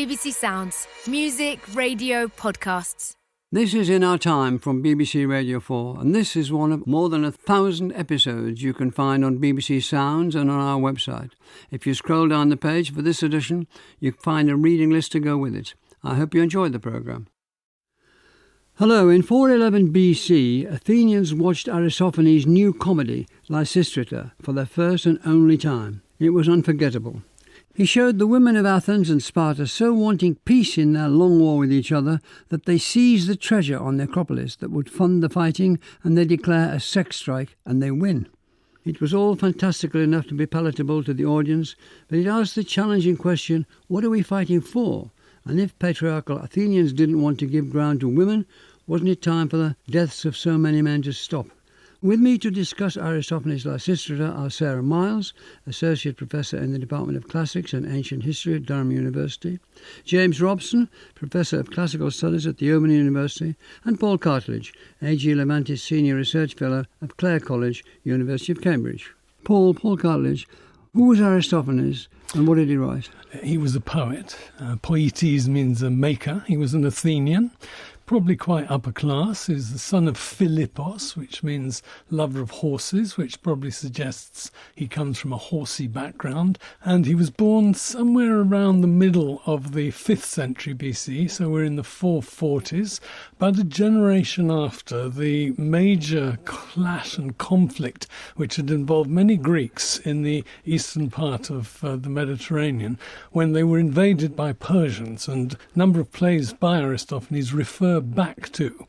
BBC Sounds. Music, radio, podcasts. This is In Our Time from BBC Radio 4, and this is one of more than 1,000 episodes you can find on BBC Sounds and on our website. If you scroll down the page for this edition, you find a reading list to go with it. I hope you enjoyed the programme. Hello, in 411 BC, Athenians watched Aristophanes' new comedy, Lysistrata, for their first and only time. It was unforgettable. He showed the women of Athens and Sparta so wanting peace in their long war with each other that they seized the treasure on the Acropolis that would fund the fighting, and they declare a sex strike and they win. It was all fantastical enough to be palatable to the audience, but it asked the challenging question, what are we fighting for? And if patriarchal Athenians didn't want to give ground to women, wasn't it time for the deaths of so many men to stop? With me to discuss Aristophanes' Lysistrata are Sarah Miles, Associate Professor in the Department of Classics and Ancient History at Durham University, James Robson, Professor of Classical Studies at the Open University, and Paul Cartledge, A.G. Levantis Senior Research Fellow of Clare College, University of Cambridge. Paul Cartledge, who was Aristophanes and what did he write? He was a poet. Poietes means a maker. He was an Athenian, probably quite upper class. He was the son of Philippos, which means lover of horses, which probably suggests he comes from a horsey background. And he was born somewhere around the middle of the 5th century BC, so we're in the 440s, about a generation after the major clash and conflict which had involved many Greeks in the eastern part of the Mediterranean, when they were invaded by Persians, and a number of plays by Aristophanes refer back to.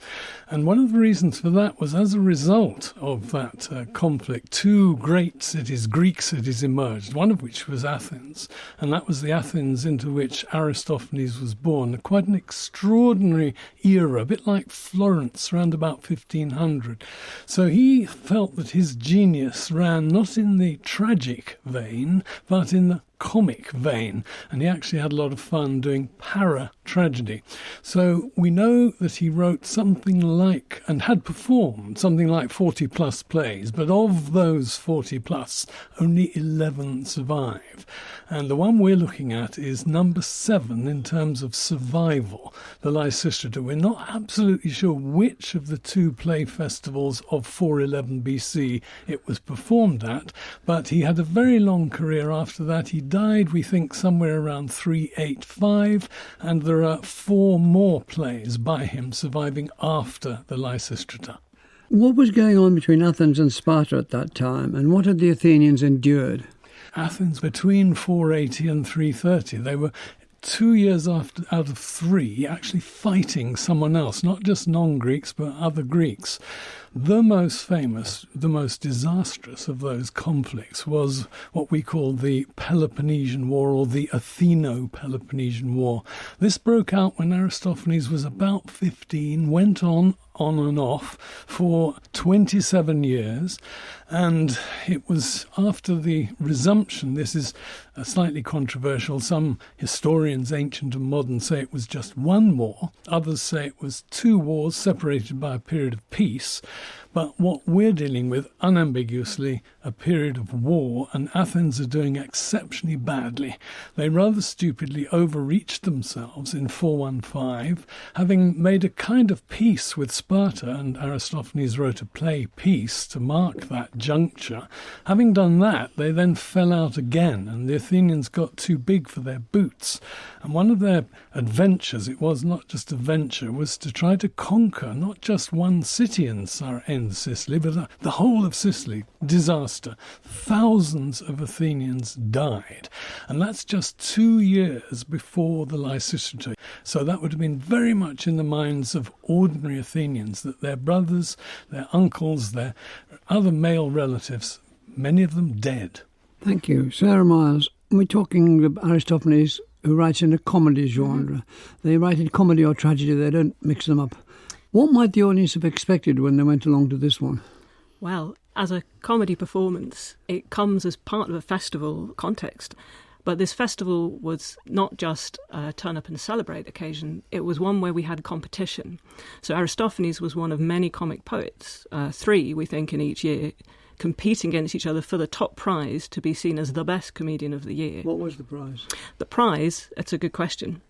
And one of the reasons for that was as a result of that conflict, two great cities, Greek cities, emerged, one of which was Athens, and that was the Athens into which Aristophanes was born. Quite an extraordinary era, a bit like Florence, around about 1500. So he felt that his genius ran not in the tragic vein, but in the comic vein, and he actually had a lot of fun doing para-tragedy. So we know that he wrote something like, and had performed something like 40 plus plays, but of those 40 plus, only 11 survive. And the one we're looking at is number 7 in terms of survival, the Lysistrata. We're not absolutely sure which of the two play festivals of 411 BC it was performed at, but he had a very long career after that. He died, we think, somewhere around 385, and there are 4 more plays by him surviving after the Lysistrata. What was going on between Athens and Sparta at that time, and what had the Athenians endured? Athens, between 480 and 330, they were 2 years out of 3 actually fighting someone else, not just non-Greeks, but other Greeks. The most famous, the most disastrous of those conflicts was what we call the Peloponnesian War, or the Atheno-Peloponnesian War. This broke out when Aristophanes was about 15, went on and off for 27 years, and it was after the resumption. This is slightly controversial. Some historians, ancient and modern, say it was just one war. Others say it was 2 wars separated by a period of peace. But what we're dealing with, unambiguously, a period of war, and Athens are doing exceptionally badly. They rather stupidly overreached themselves in 415, having made a kind of peace with Sparta, and Aristophanes wrote a play, Peace, to mark that juncture. Having done that, they then fell out again, and the Athenians got too big for their boots. And one of their adventures, it was not just a venture, was to try to conquer not just one city in Sicily, but the whole of Sicily. Disaster. Thousands of Athenians died. And that's just 2 years before the Lysistrata. So that would have been very much in the minds of ordinary Athenians, that their brothers, their uncles, their other male relatives, many of them dead. Thank you. Sarah Miles, we're talking about Aristophanes, who writes in a comedy genre. They write in comedy or tragedy, they don't mix them up. What might the audience have expected when they went along to this one? Well, as a comedy performance, it comes as part of a festival context. But this festival was not just a turn up and celebrate occasion, it was one where we had competition. So Aristophanes was one of many comic poets, 3, we think, in each year, competing against each other for the top prize to be seen as the best comedian of the year. What was the prize? The prize, it's a good question.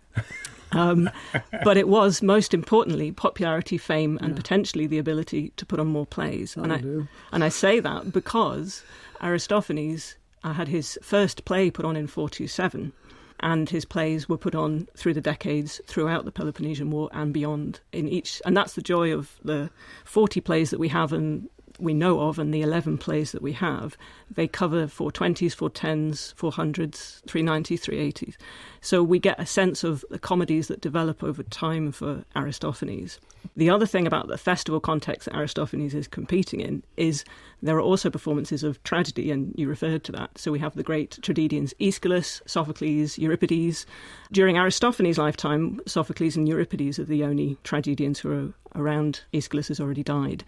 But it was, most importantly, popularity, fame, and potentially the ability to put on more plays. And I say that because Aristophanes had his first play put on in 427, and his plays were put on through the decades throughout the Peloponnesian War and beyond in each. And that's the joy of the 40 plays that we have and we know of, and the 11 plays that we have. They cover 420s, 410s, 400s, 390s, 380s. So we get a sense of the comedies that develop over time for Aristophanes. The other thing about the festival context that Aristophanes is competing in is there are also performances of tragedy, and you referred to that. So we have the great tragedians Aeschylus, Sophocles, Euripides. During Aristophanes' lifetime, Sophocles and Euripides are the only tragedians who are around. Aeschylus has already died.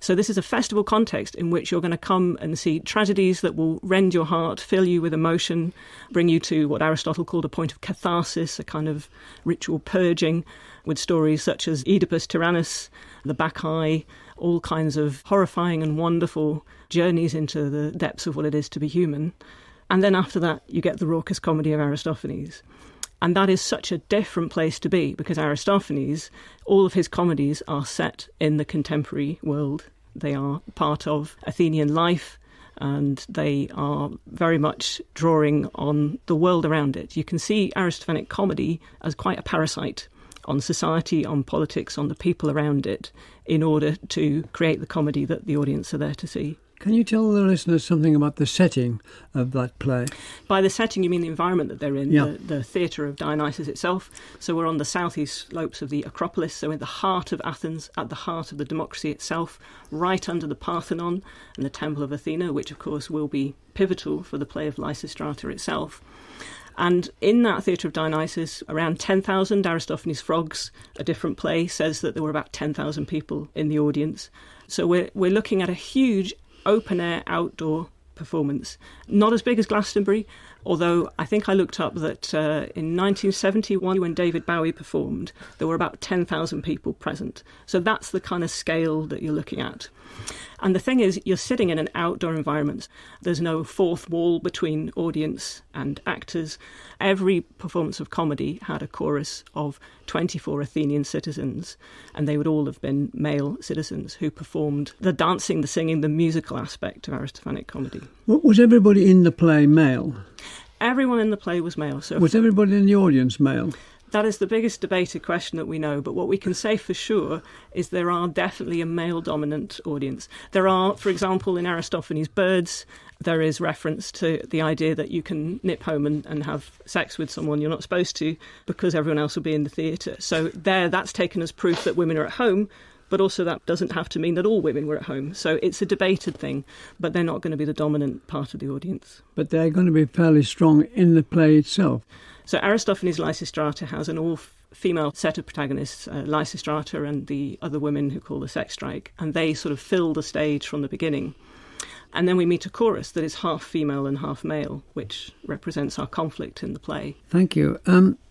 So this is a festival context in which you're going to come and see tragedies that will rend your heart, fill you with emotion, bring you to what Aristotle called a point of catharsis, a kind of ritual purging, with stories such as Oedipus Tyrannus, the Bacchae, all kinds of horrifying and wonderful journeys into the depths of what it is to be human. And then after that, you get the raucous comedy of Aristophanes. And that is such a different place to be, because Aristophanes, all of his comedies are set in the contemporary world. They are part of Athenian life, and they are very much drawing on the world around it. You can see Aristophanic comedy as quite a parasite on society, on politics, on the people around it, in order to create the comedy that the audience are there to see. Can you tell the listeners something about the setting of that play? By the setting, you mean the environment that they're in, yeah. the theatre of Dionysus itself. So we're on the southeast slopes of the Acropolis, so in the heart of Athens, at the heart of the democracy itself, right under the Parthenon and the Temple of Athena, which of course will be pivotal for the play of Lysistrata itself. And in that theatre of Dionysus, around 10,000, Aristophanes' Frogs, a different play, says that there were about 10,000 people in the audience. So we're looking at a huge open-air outdoor performance. Not as big as Glastonbury, although I think I looked up that in 1971, when David Bowie performed, there were about 10,000 people present. So that's the kind of scale that you're looking at. And the thing is, you're sitting in an outdoor environment. There's no fourth wall between audience and actors. Every performance of comedy had a chorus of 24 Athenian citizens, and they would all have been male citizens who performed the dancing, the singing, the musical aspect of Aristophanic comedy. Was everybody in the play male? Everyone in the play was male. So was everybody in the audience male? That is the biggest debated question that we know, but what we can say for sure is there are definitely a male-dominant audience. There are, for example, in Aristophanes' Birds, there is reference to the idea that you can nip home and have sex with someone you're not supposed to because everyone else will be in the theatre. So that's taken as proof that women are at home, but also that doesn't have to mean that all women were at home. So it's a debated thing, but they're not going to be the dominant part of the audience. But they're going to be fairly strong in the play itself. So Aristophanes' Lysistrata has an all-female set of protagonists, Lysistrata and the other women who call the sex strike, and they sort of fill the stage from the beginning. And then we meet a chorus that is half female and half male, which represents our conflict in the play. Thank you.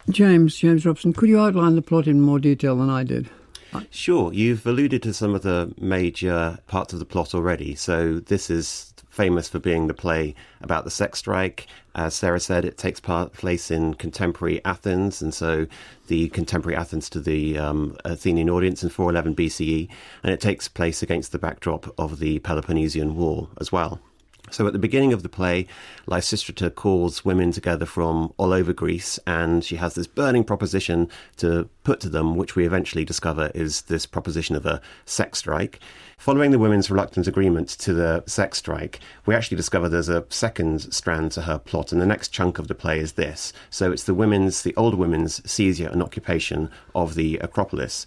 James Robson, could you outline the plot in more detail than I did? Sure. You've alluded to some of the major parts of the plot already. So this is famous for being the play about the sex strike. As Sarah said, it takes place in contemporary Athens, and so the contemporary Athens to the Athenian audience in 411 BCE, and it takes place against the backdrop of the Peloponnesian War as well. So at the beginning of the play, Lysistrata calls women together from all over Greece, and she has this burning proposition to put to them, which we eventually discover is this proposition of a sex strike. Following the women's reluctant agreement to the sex strike, we actually discover there's a second strand to her plot, and the next chunk of the play is this. So it's the older women's seizure and occupation of the Acropolis.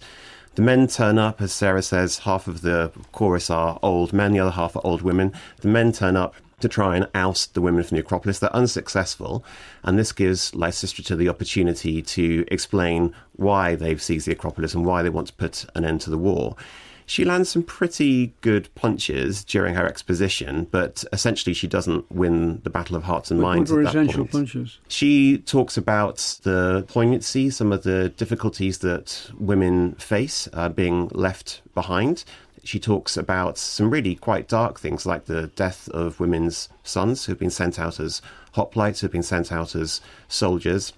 The men turn up, as Sarah says, half of the chorus are old men, the other half are old women. The men turn up to try and oust the women from the Acropolis. They're unsuccessful, and this gives Lysistrata the opportunity to explain why they've seized the Acropolis and why they want to put an end to the war. She lands some pretty good punches during her exposition, but essentially she doesn't win the battle of hearts and minds at that point. What were essential punches? She talks about the poignancy, some of the difficulties that women face being left behind. She talks about some really quite dark things like the death of women's sons who've been sent out as hoplites, who've been sent out as soldiers.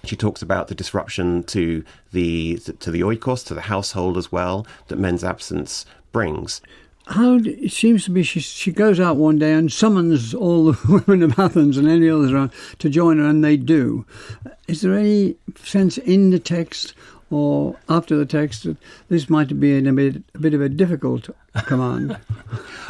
She talks about the disruption to the oikos, to the household as well, that men's absence brings. It seems to be she goes out one day and summons all the women of Athens and any others around to join her, and they do. Is there any sense in the text or after the text that this might be a bit of a difficult command?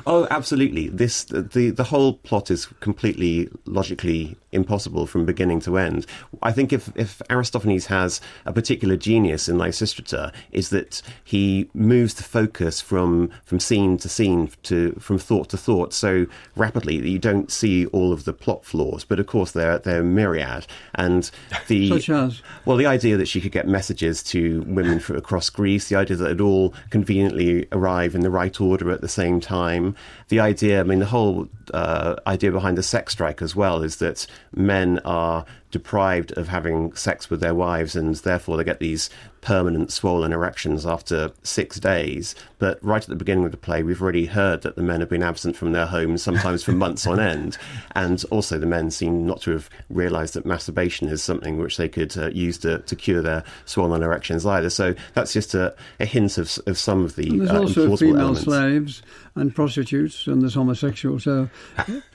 Oh, absolutely. The whole plot is completely logically impossible from beginning to end. I think if Aristophanes has a particular genius in Lysistrata, is that he moves the focus from scene to scene, from thought to thought so rapidly that you don't see all of the plot flaws. But of course they're myriad. And such as? Well, the idea that she could get messages to women across Greece, the idea that it all conveniently arrive in the right order at the same time, the idea, the whole idea behind the sex strike as well is that men are deprived of having sex with their wives, and therefore they get these permanent swollen erections after 6 days. But right at the beginning of the play, we've already heard that the men have been absent from their homes, sometimes for months on end. And also the men seem not to have realised that masturbation is something which they could use to cure their swollen erections either. So that's just a hint of some of the there's also female elements. slaves and prostitutes, and there's homosexuals, so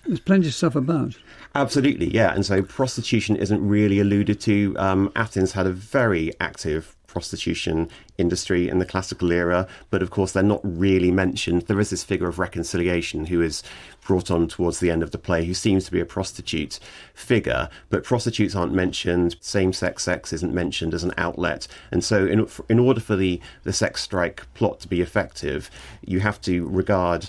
there's plenty of stuff about. Absolutely, yeah. And so prostitution isn't really alluded to. Athens had a very active prostitution industry in the classical era, but of course they're not really mentioned. There is this figure of Reconciliation who is brought on towards the end of the play, who seems to be a prostitute figure, but prostitutes aren't mentioned. Same-sex sex isn't mentioned as an outlet. And so in order for the sex strike plot to be effective, you have to regard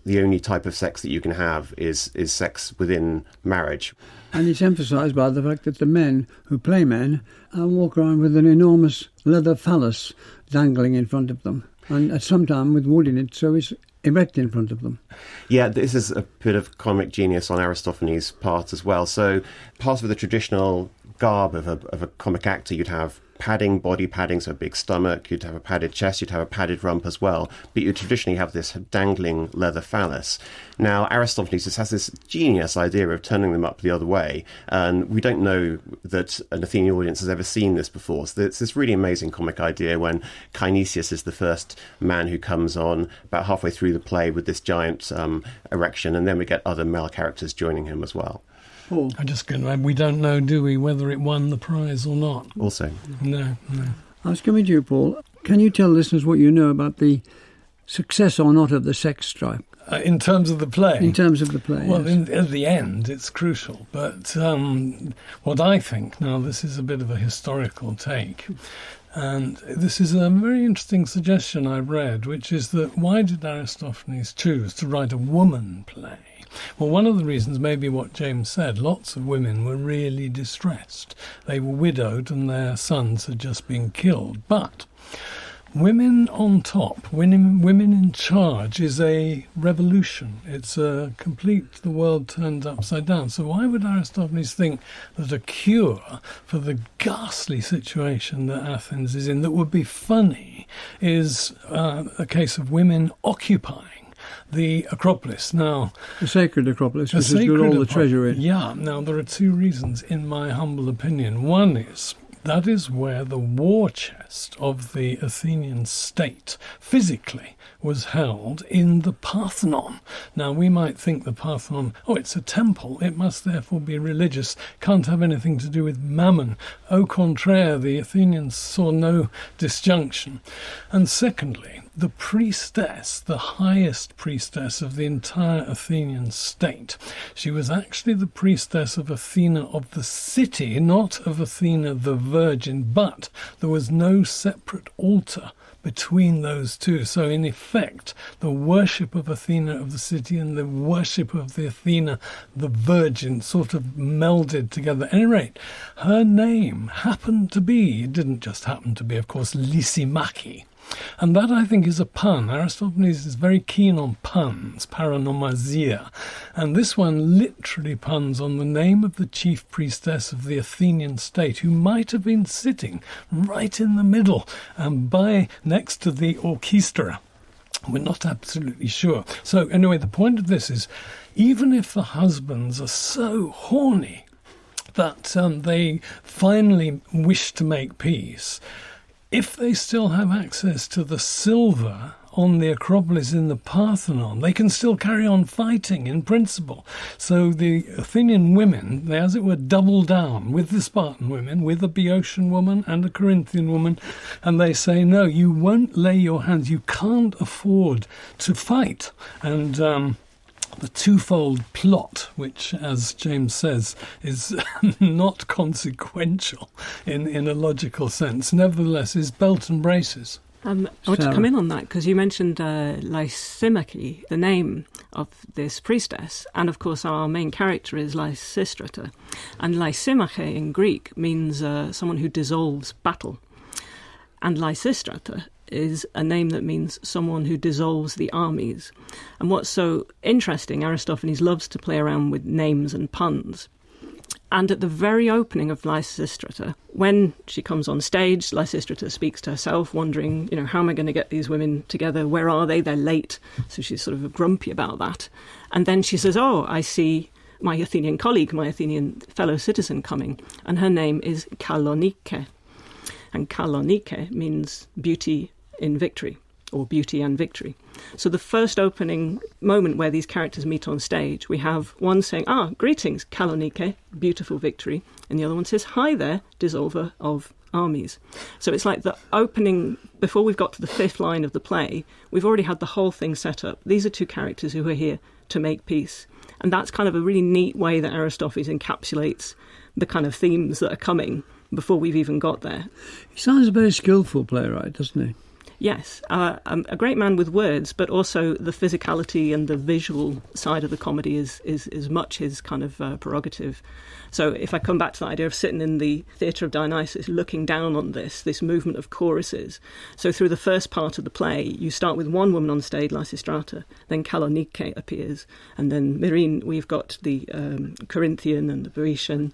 the only type of sex that you can have is sex within marriage. And it's emphasised by the fact that the men who play men walk around with an enormous leather phallus dangling in front of them, and at some time with wood in it, so it's erect in front of them. Yeah, this is a bit of comic genius on Aristophanes' part as well. So part of the traditional garb of a comic actor, you'd have padding, body padding, so a big stomach, you'd have a padded chest, you'd have a padded rump as well, but you'd traditionally have this dangling leather phallus. Now, Aristophanes just has this genius idea of turning them up the other way, and we don't know that an Athenian audience has ever seen this before. So it's this really amazing comic idea when Kynesius is the first man who comes on about halfway through the play with this giant erection, and then we get other male characters joining him as well. Paul? I'm just going to add, we don't know, do we, whether it won the prize or not? Also. No. I was coming to you, Paul. Can you tell listeners what you know about the success or not of the sex strike? In terms of the play? In terms of the play, well, yes. at the end, it's crucial. But what I think, now this is a bit of a historical take, and this is a very interesting suggestion I read, which is that why did Aristophanes choose to write a woman play? Well, one of the reasons may be what James said. Lots of women were really distressed. They were widowed and their sons had just been killed. But women on top, women in charge is a revolution. It's a complete, the world turned upside down. So why would Aristophanes think that a cure for the ghastly situation that Athens is in that would be funny is a case of women occupying the Acropolis? Now, the sacred Acropolis, which has got all the treasure in. Yeah, now there are two reasons, in my humble opinion. One is that is where the war chest of the Athenian state physically was held, in the Parthenon. Now, we might think the Parthenon, it's a temple, it must therefore be religious, can't have anything to do with mammon. Au contraire, the Athenians saw no disjunction. And secondly, the priestess, the highest priestess of the entire Athenian state, she was actually the priestess of Athena of the city, not of Athena the Virgin, but there was no separate altar between those two. So in effect, the worship of Athena of the city and the worship of the Athena the Virgin sort of melded together. At any rate, her name happened to be, it didn't just happen to be, of course, Lysimachie. And that, I think, is a pun. Aristophanes is very keen on puns, paronomasia. And this one literally puns on the name of the chief priestess of the Athenian state, who might have been sitting right in the middle and next to the orchestra. We're not absolutely sure. So anyway, the point of this is, even if the husbands are so horny that they finally wish to make peace, if they still have access to the silver on the Acropolis in the Parthenon, they can still carry on fighting in principle. So the Athenian women, they as it were double down with the Spartan women, with a Boeotian woman and a Corinthian woman, and they say, no, you won't lay your hands, you can't afford to fight. And the twofold plot, which, as James says, is not consequential in a logical sense, nevertheless is belt and braces. I want to come in on that because you mentioned Lysistrata, the name of this priestess, and of course our main character is Lysistrata. And Lysimache in Greek means someone who dissolves battle. And Lysistrata is a name that means someone who dissolves the armies. And what's so interesting, Aristophanes loves to play around with names and puns. And at the very opening of Lysistrata, when she comes on stage, Lysistrata speaks to herself, wondering, how am I going to get these women together? Where are they? They're late. So she's sort of grumpy about that. And then she says, oh, I see my Athenian colleague, my Athenian fellow citizen coming. And her name is Kalonike. And Kalonike means beauty in victory, or beauty and victory. So the first opening moment where these characters meet on stage, we have one saying, greetings, Kalonike, beautiful victory. And the other one says, hi there, dissolver of armies. So it's like the opening, before we've got to the fifth line of the play, we've already had the whole thing set up. These are two characters who are here to make peace. And that's kind of a really neat way that Aristophanes encapsulates the kind of themes that are coming before we've even got there. He sounds a very skillful playwright, doesn't he? Yes, a great man with words, but also the physicality and the visual side of the comedy is much his kind of prerogative. So if I come back to the idea of sitting in the theatre of Dionysus, looking down on this movement of choruses. So through the first part of the play, you start with one woman on stage, Lysistrata, then Kalonike appears, and then Myrine, we've got the Corinthian and the Boeotian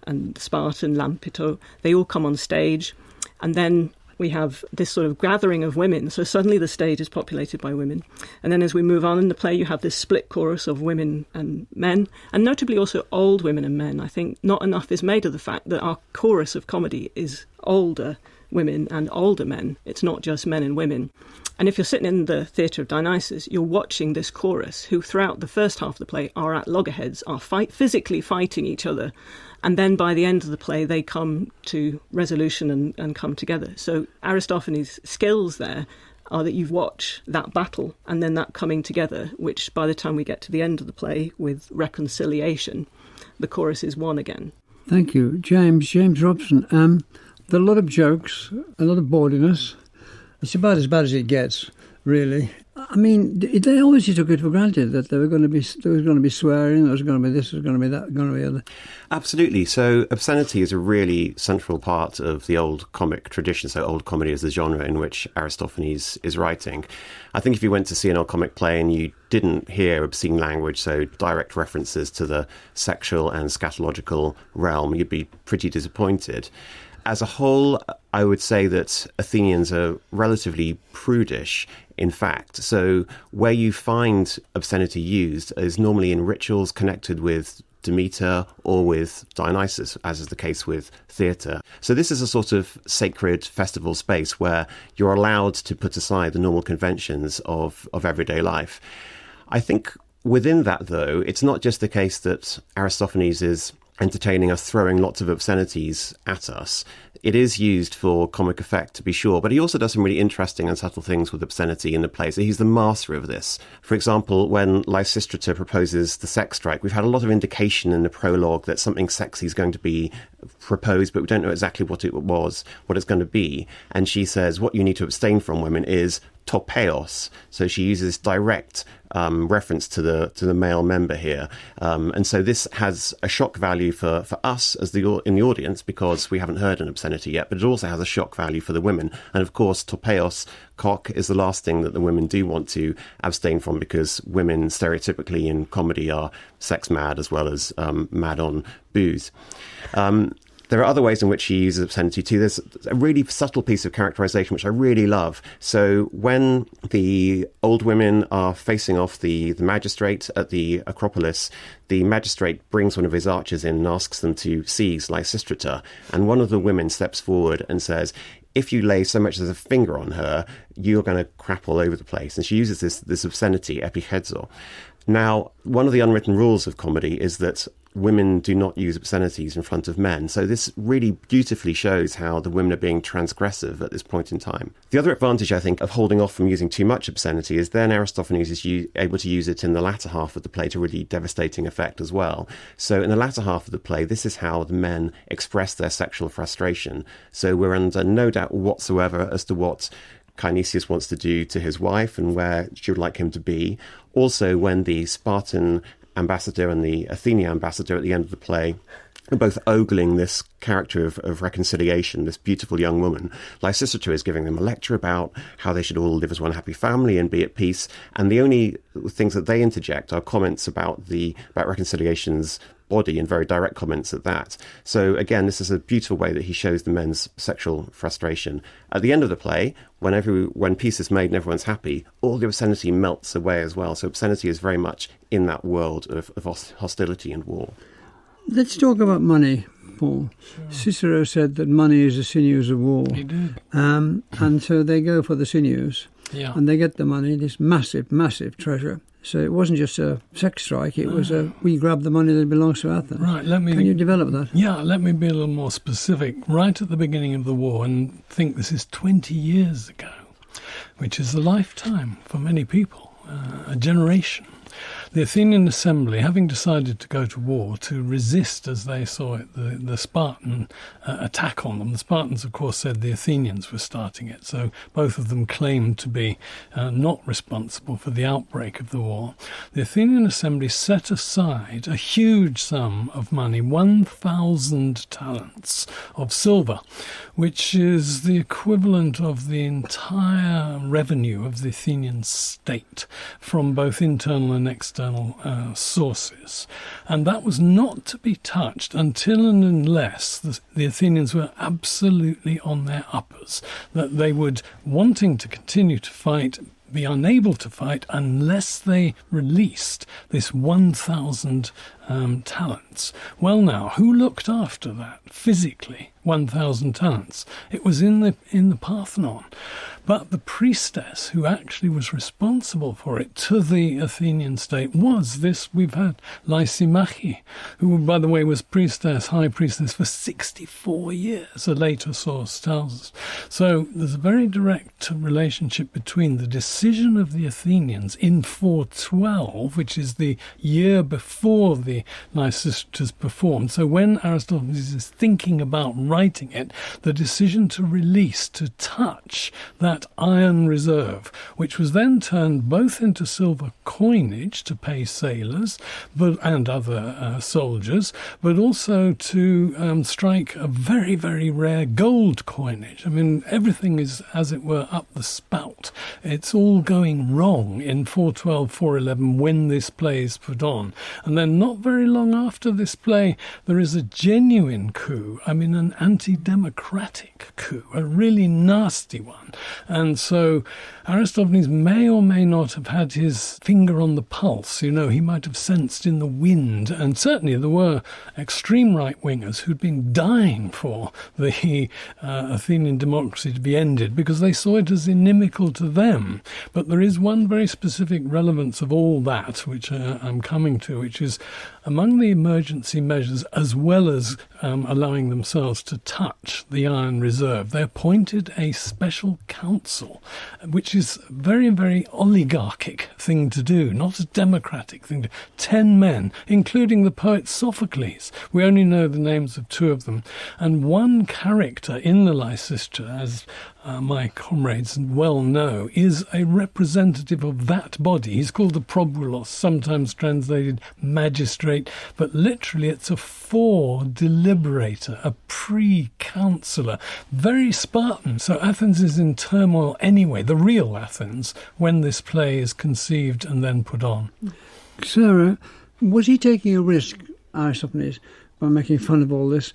and Spartan, Lampito. They all come on stage, and then we have this sort of gathering of women. So suddenly the stage is populated by women. And then as we move on in the play, you have this split chorus of women and men, and notably also old women and men. I think not enough is made of the fact that our chorus of comedy is older women and older men. It's not just men and women. And if you're sitting in the theatre of Dionysus, you're watching this chorus who throughout the first half of the play are at loggerheads, are physically fighting each other. And then by the end of the play, they come to resolution and come together. So Aristophanes' skills there are that you watch that battle and then that coming together, which by the time we get to the end of the play with reconciliation, the chorus is one again. Thank you. James Robson. There are a lot of jokes, a lot of bawdiness. It's about as bad as it gets, really. I mean, they obviously took it for granted that there was going to be swearing, there was going to be this, there was going to be that, going to be other. Absolutely. So obscenity is a really central part of the old comic tradition. So old comedy is the genre in which Aristophanes is writing. I think if you went to see an old comic play and you didn't hear obscene language, so direct references to the sexual and scatological realm, you'd be pretty disappointed. As a whole, I would say that Athenians are relatively prudish, in fact. So where you find obscenity used is normally in rituals connected with Demeter or with Dionysus, as is the case with theatre. So this is a sort of sacred festival space where you're allowed to put aside the normal conventions of everyday life. I think within that, though, it's not just the case that Aristophanes is entertaining us, throwing lots of obscenities at us. It is used for comic effect, to be sure, but he also does some really interesting and subtle things with obscenity in the play. So he's the master of this. For example, when Lysistrata proposes the sex strike, we've had a lot of indication in the prologue that something sexy is going to be proposed, but we don't know exactly what it's going to be. And she says, what you need to abstain from, women, is topeos. So she uses direct reference to the male member here, and so this has a shock value for us as in the audience because we haven't heard an obscenity yet, but it also has a shock value for the women. And of course, topeos, cock, is the last thing that the women do want to abstain from, because women stereotypically in comedy are sex mad as well as mad on booze. There are other ways in which he uses obscenity too. There's a really subtle piece of characterization which I really love. So when the old women are facing off the magistrate at the Acropolis, the magistrate brings one of his archers in and asks them to seize Lysistrata, and one of the women steps forward and says, if you lay so much as a finger on her, you're going to crap all over the place. And she uses this obscenity, epichezo. Now, one of the unwritten rules of comedy is that women do not use obscenities in front of men. So this really beautifully shows how the women are being transgressive at this point in time. The other advantage, I think, of holding off from using too much obscenity is then Aristophanes is able to use it in the latter half of the play to really devastating effect as well. So in the latter half of the play, this is how the men express their sexual frustration. So we're under no doubt whatsoever as to what Dionysius wants to do to his wife and where she would like him to be. Also, when the Spartan ambassador and the Athenian ambassador at the end of the play are both ogling this character of reconciliation, this beautiful young woman, Lysistrata is giving them a lecture about how they should all live as one happy family and be at peace. And the only things that they interject are comments about reconciliation's body, and very direct comments at that. So again, this is a beautiful way that he shows the men's sexual frustration. At the end of the play, when peace is made and everyone's happy, all the obscenity melts away as well. So obscenity is very much in that world of hostility and war. Let's talk about money, Paul. Sure. Cicero said that money is the sinews of war. He did. And so they go for the sinews. Yeah. And they get the money, this massive, massive treasure. So it wasn't just a sex strike, it was we grab the money that belongs to Athens. Right, Can you develop that? Yeah, let me be a little more specific. Right at the beginning of the war, and think this is 20 years ago, which is a lifetime for many people, a generation. The Athenian assembly, having decided to go to war to resist, as they saw it, the Spartan attack on them. The Spartans, of course, said the Athenians were starting it, so both of them claimed to be not responsible for the outbreak of the war. The Athenian assembly set aside a huge sum of money, 1,000 talents of silver, which is the equivalent of the entire revenue of the Athenian state from both internal and external sources. And that was not to be touched until and unless the Athenians were absolutely on their uppers, that they would, wanting to continue to fight, be unable to fight unless they released this 1,000 talents. Well, now, who looked after that physically? 1,000 talents. It was in the Parthenon. But the priestess who actually was responsible for it to the Athenian state was this, we've had Lysimache, who, by the way, was high priestess for 64 years, a later source tells us. So there's a very direct relationship between the decision of the Athenians in 412, which is the year before the Lysistratas performed. So when Aristophanes is thinking about writing it, the decision to release, to touch that iron reserve, which was then turned both into silver coinage to pay sailors and other soldiers, but also to strike a very, very rare gold coinage. I mean, everything is, as it were, up the spout. It's all going wrong in 412, 411 when this play is put on. And then not very long after this play, there is a genuine coup. I mean, an anti-democratic coup, a really nasty one. And so Aristophanes may or may not have had his finger on the pulse. You know, he might have sensed in the wind, and certainly there were extreme right-wingers who'd been dying for the Athenian democracy to be ended because they saw it as inimical to them. But there is one very specific relevance of all that, which I'm coming to, which is among the emergency measures, as well as allowing themselves to touch the iron reserve, they appointed a special council, which is a very, very oligarchic thing to do, not a democratic thing to do. 10 men, including the poet Sophocles. We only know the names of 2 of them. And one character in the Lysistrata, as my comrades well know, is a representative of that body. He's called the probulos, sometimes translated magistrate, but literally it's a fore-deliberator, a pre-counsellor, very Spartan. So Athens is in turmoil anyway, the real Athens, when this play is conceived and then put on. Sarah, was he taking a risk, Aristophanes, by making fun of all this,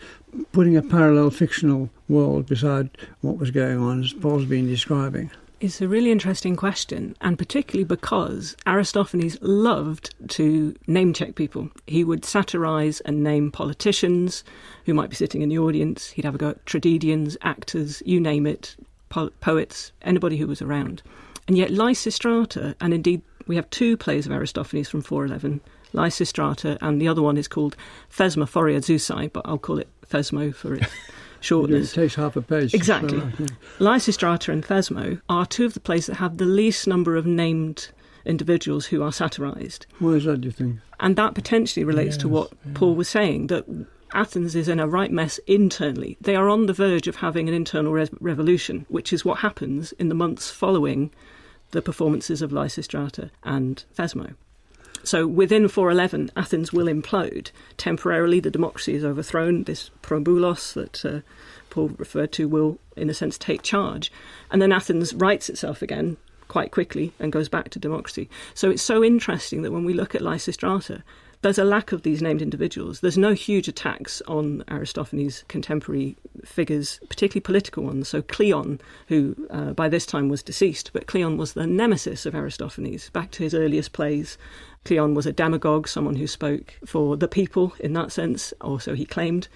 putting a parallel fictional world beside what was going on, as Paul's been describing? It's a really interesting question, and particularly because Aristophanes loved to name-check people. He would satirise and name politicians who might be sitting in the audience. He'd have a go at tragedians, actors, you name it, poets, anybody who was around. And yet Lysistrata, and indeed we have two plays of Aristophanes from 411, Lysistrata, and the other one is called Thesmophoria Zeusai, but I'll call it Thesmo for its shortness. It takes half a page. Exactly. Lysistrata and Thesmo are two of the plays that have the least number of named individuals who are satirised. Why is that, do you think? And that potentially relates to what Paul was saying, that Athens is in a right mess internally. They are on the verge of having an internal revolution, which is what happens in the months following the performances of Lysistrata and Thesmo. So within 411, Athens will implode. Temporarily, the democracy is overthrown. This probulos that Paul referred to will, in a sense, take charge. And then Athens rights itself again quite quickly and goes back to democracy. So it's so interesting that when we look at Lysistrata, there's a lack of these named individuals. There's no huge attacks on Aristophanes' contemporary figures, particularly political ones. So Cleon, who by this time was deceased, but Cleon was the nemesis of Aristophanes. Back to his earliest plays, Cleon was a demagogue, someone who spoke for the people in that sense, or so he claimed.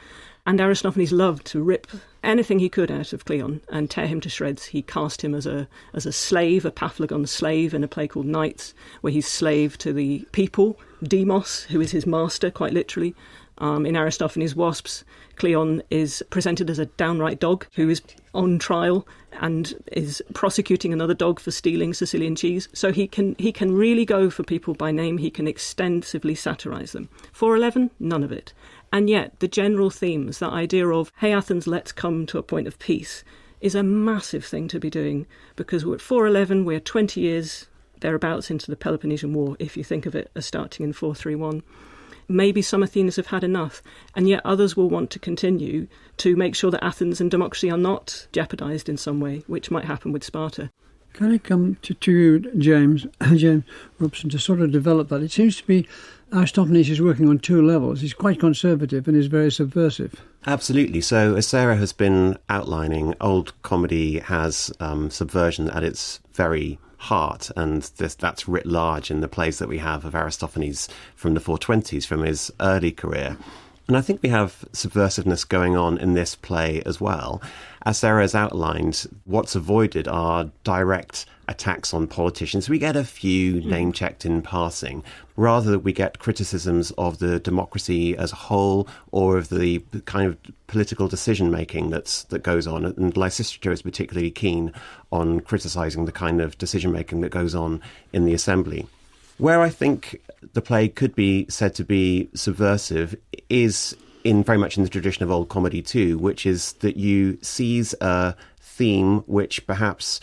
And Aristophanes loved to rip anything he could out of Cleon and tear him to shreds. He cast him as a slave, a Paphlagon slave, in a play called Knights, where he's slave to the people, Demos, who is his master, quite literally. In Aristophanes' Wasps, Cleon is presented as a downright dog who is on trial and is prosecuting another dog for stealing Sicilian cheese. So he can really go for people by name. He can extensively satirise them. 411, none of it. And yet the general themes, that idea of, hey, Athens, let's come to a point of peace, is a massive thing to be doing, because we're at 411, we're 20 years thereabouts into the Peloponnesian War, if you think of it as starting in 431. Maybe some Athenians have had enough, and yet others will want to continue to make sure that Athens and democracy are not jeopardised in some way, which might happen with Sparta. Can I come to you, James Robson, to sort of develop that? It seems to be Aristophanes is working on two levels. He's quite conservative and is very subversive. Absolutely. So as Sarah has been outlining, old comedy has subversion at its very heart, and that's writ large in the plays that we have of Aristophanes from the 420s, from his early career. And I think we have subversiveness going on in this play as well. As Sarah has outlined, what's avoided are direct attacks on politicians. We get a few name-checked in passing. Rather, we get criticisms of the democracy as a whole, or of the kind of political decision-making that goes on. And Lysistrata is particularly keen on criticising the kind of decision-making that goes on in the assembly. Where I think the play could be said to be subversive is very much in the tradition of old comedy too, which is that you seize a theme which perhaps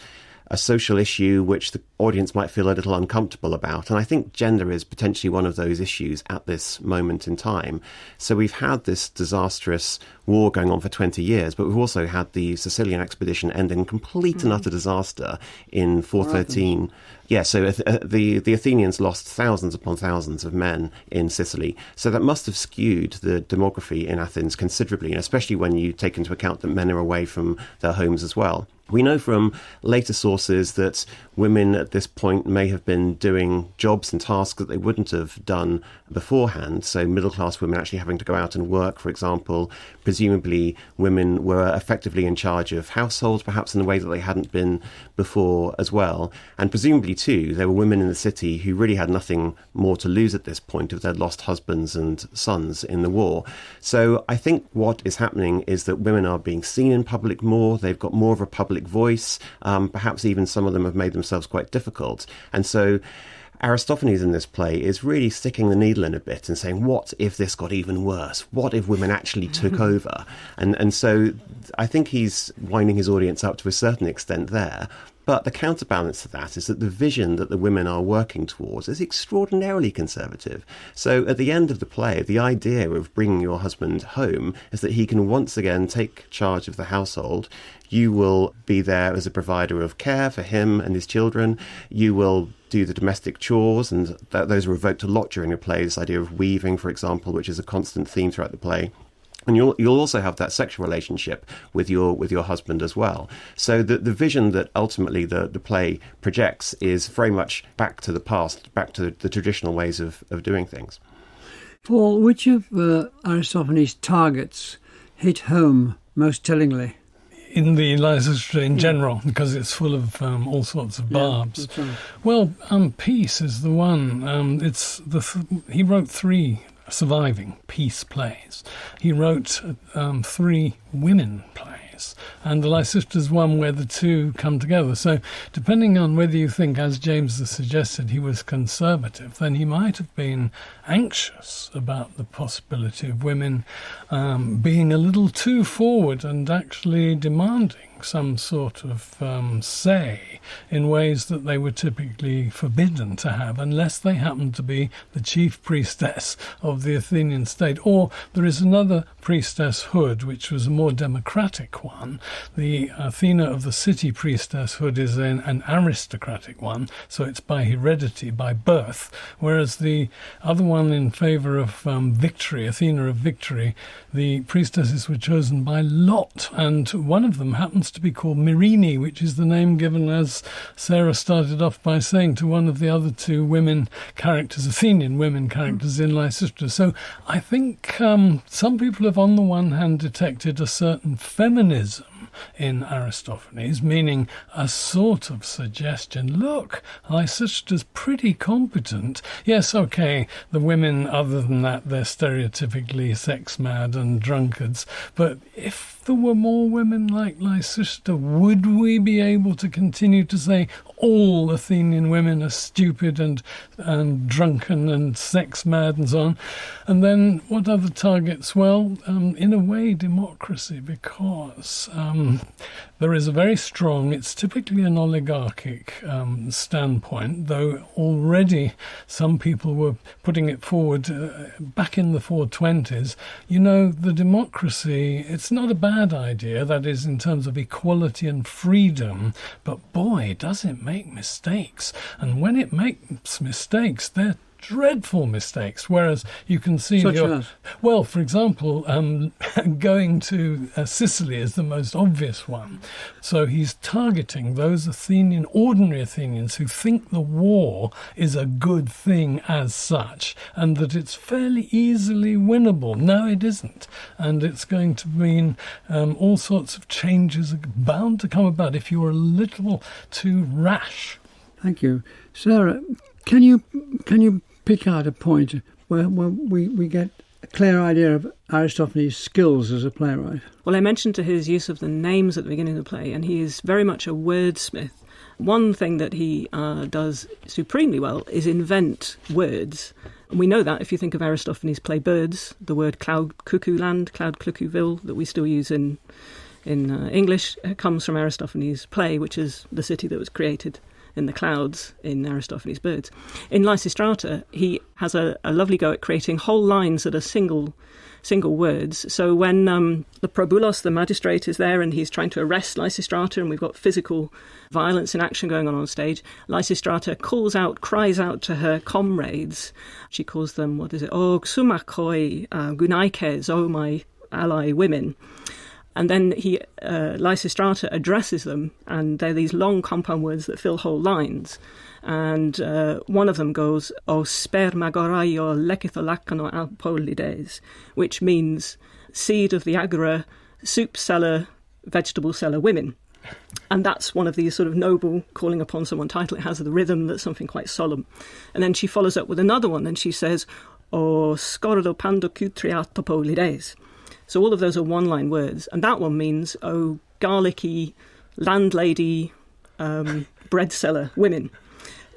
a social issue which the audience might feel a little uncomfortable about. And I think gender is potentially one of those issues at this moment in time. So we've had this disastrous war going on for 20 years, but we've also had the Sicilian expedition end in complete and utter disaster in 413. Yeah, so the Athenians lost thousands upon thousands of men in Sicily. So that must have skewed the demography in Athens considerably, and especially when you take into account that men are away from their homes as well. We know from later sources that women at this point may have been doing jobs and tasks that they wouldn't have done beforehand. So middle-class women actually having to go out and work, for example. Presumably women were effectively in charge of households, perhaps in a way that they hadn't been before as well. And presumably, too, there were women in the city who really had nothing more to lose at this point if they'd lost husbands and sons in the war. So I think what is happening is that women are being seen in public more. They've got more of a public voice. Perhaps even some of them have made themselves quite difficult. And so Aristophanes in this play is really sticking the needle in a bit and saying, what if this got even worse? What if women actually took over? And so I think he's winding his audience up to a certain extent there. But the counterbalance to that is that the vision that the women are working towards is extraordinarily conservative. So at the end of the play, the idea of bringing your husband home is that he can once again take charge of the household. You will be there as a provider of care for him and his children. You will do the domestic chores, and those are evoked a lot during the play. This idea of weaving, for example, which is a constant theme throughout the play. And you'll also have that sexual relationship with your husband as well. So the vision that ultimately the play projects is very much back to the past, back to the traditional ways of doing things. Paul, which of Aristophanes' targets hit home most tellingly? In the Lysistrata in general, because it's full of all sorts of barbs. Yeah, right. Well, Peace is the one. He wrote 3 surviving peace plays. He wrote 3 women plays, and the Lysistrata is one where the 2 come together. So depending on whether you think, as James has suggested, he was conservative, then he might have been anxious about the possibility of women being a little too forward and actually demanding some sort of say in ways that they were typically forbidden to have, unless they happened to be the chief priestess of the Athenian state. Or there is another priestesshood, which was a more democratic one. The Athena of the city priestesshood is an aristocratic one, so it's by heredity, by birth, whereas the other one in favour of victory, Athena of victory, the priestesses were chosen by lot, and one of them happens to be called Myrine, which is the name given, as Sarah started off by saying, to one of the other 2 women characters, Athenian women characters in Lysistrata. So I think some people have on the one hand detected a certain feminism in Aristophanes, meaning a sort of suggestion, look, Lysistrata's pretty competent. Yes, okay, the women, other than that, they're stereotypically sex-mad and drunkards, but if there were more women like Lysistrata, would we be able to continue to say all Athenian women are stupid and drunken and sex-mad and so on? And then what other targets? Well, in a way, democracy, because there is a very strong, it's typically an oligarchic standpoint, though already some people were putting it forward back in the 420s. You know, the democracy, it's not a bad idea, that is, in terms of equality and freedom, but boy, does it make mistakes. And when it makes mistakes, they're dreadful mistakes, whereas you can see... Such as? Well, for example, going to Sicily is the most obvious one. So he's targeting those ordinary Athenians who think the war is a good thing as such, and that it's fairly easily winnable. No, it isn't. And it's going to mean all sorts of changes are bound to come about if you're a little too rash. Thank you. Sarah, can you pick out a point where we get a clear idea of Aristophanes' skills as a playwright? Well, I mentioned to his use of the names at the beginning of the play, and he is very much a wordsmith. One thing that he does supremely well is invent words. And we know that if you think of Aristophanes' play Birds, the word cloud cuckoo land, cloud cuckooville, that we still use in English, comes from Aristophanes' play, which is the city that was created in the clouds in Aristophanes' Birds. In Lysistrata, he has a lovely go at creating whole lines that are single words. So when the probulos, the magistrate, is there and he's trying to arrest Lysistrata, and we've got physical violence and action going on stage, Lysistrata cries out to her comrades. She calls them, O xumakoi gunaikes, O my ally women. And then Lysistrata addresses them, and they're these long compound words that fill whole lines. And one of them goes, O spermagoraio lekitholakano alpolides, which means seed of the agora, soup seller, vegetable seller women. And that's one of these sort of noble calling upon someone title. It has the rhythm that's something quite solemn. And then she follows up with another one, and she says, O scordo pando cutriatopolides. So all of those are one-line words. And that one means, oh, garlicky, landlady, bread seller women.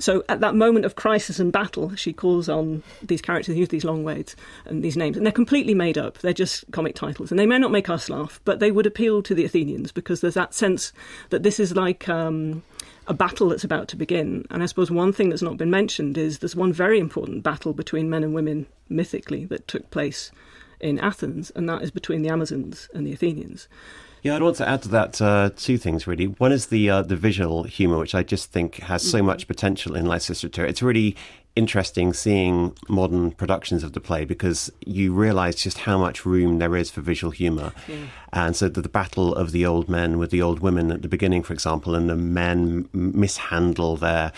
So at that moment of crisis and battle, she calls on these characters, use these long words and these names. And they're completely made up. They're just comic titles. And they may not make us laugh, but they would appeal to the Athenians because there's that sense that this is like a battle that's about to begin. And I suppose one thing that's not been mentioned is there's one very important battle between men and women mythically that took place in Athens, and that is between the Amazons and the Athenians. Yeah, I'd want to add to that two things, really. One is the visual humour, which I just think has so much potential in Lysistrata. It's really interesting seeing modern productions of the play because you realise just how much room there is for visual humour. Yeah. And so the battle of the old men with the old women at the beginning, for example, and the men mishandle their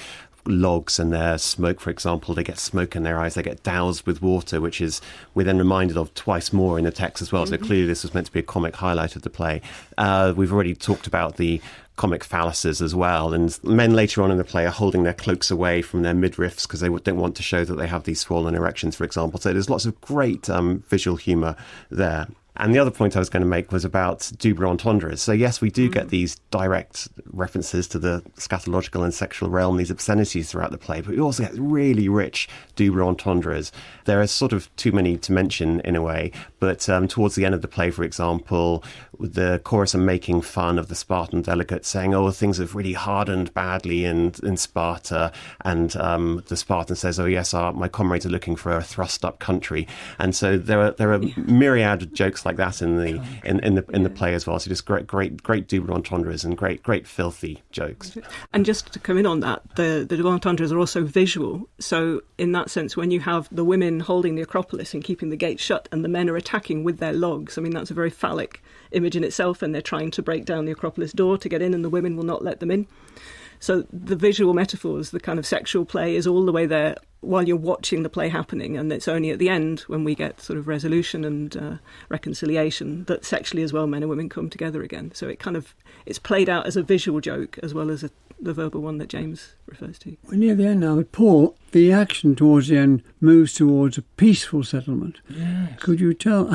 logs and their smoke, for example, they get smoke in their eyes, they get doused with water, which is we're then reminded of twice more in the text as well. So clearly this was meant to be a comic highlight of the play. We've already talked about the comic fallacies as well, and men later on in the play are holding their cloaks away from their midriffs because they don't want to show that they have these swollen erections, for example. So there's lots of great visual humour there. And the other point I was going to make was about double entendres. So yes, we do get these direct references to the scatological and sexual realm, these obscenities throughout the play, but we also get really rich double entendres. There are sort of too many to mention in a way, but towards the end of the play, for example, the chorus are making fun of the Spartan delegates, saying, oh, things have really hardened badly in Sparta, and the Spartan says, oh yes, my comrades are looking for a thrust-up country. And so there are myriad jokes like that in the play as well. So just great double entendres and great filthy jokes. And just to come in on that, the double entendres are also visual. So in that sense, when you have the women holding the Acropolis and keeping the gates shut, and the men are attacking with their logs, I mean that's a very phallic image in itself, and they're trying to break down the Acropolis door to get in, and the women will not let them in. So the visual metaphors, the kind of sexual play is all the way there while you're watching the play happening, and it's only at the end when we get sort of resolution and reconciliation that sexually as well men and women come together again. So it's played out as a visual joke as well as the verbal one that James refers to. We're near the end now, but Paul, the action towards the end moves towards a peaceful settlement. Yes. Could you tell,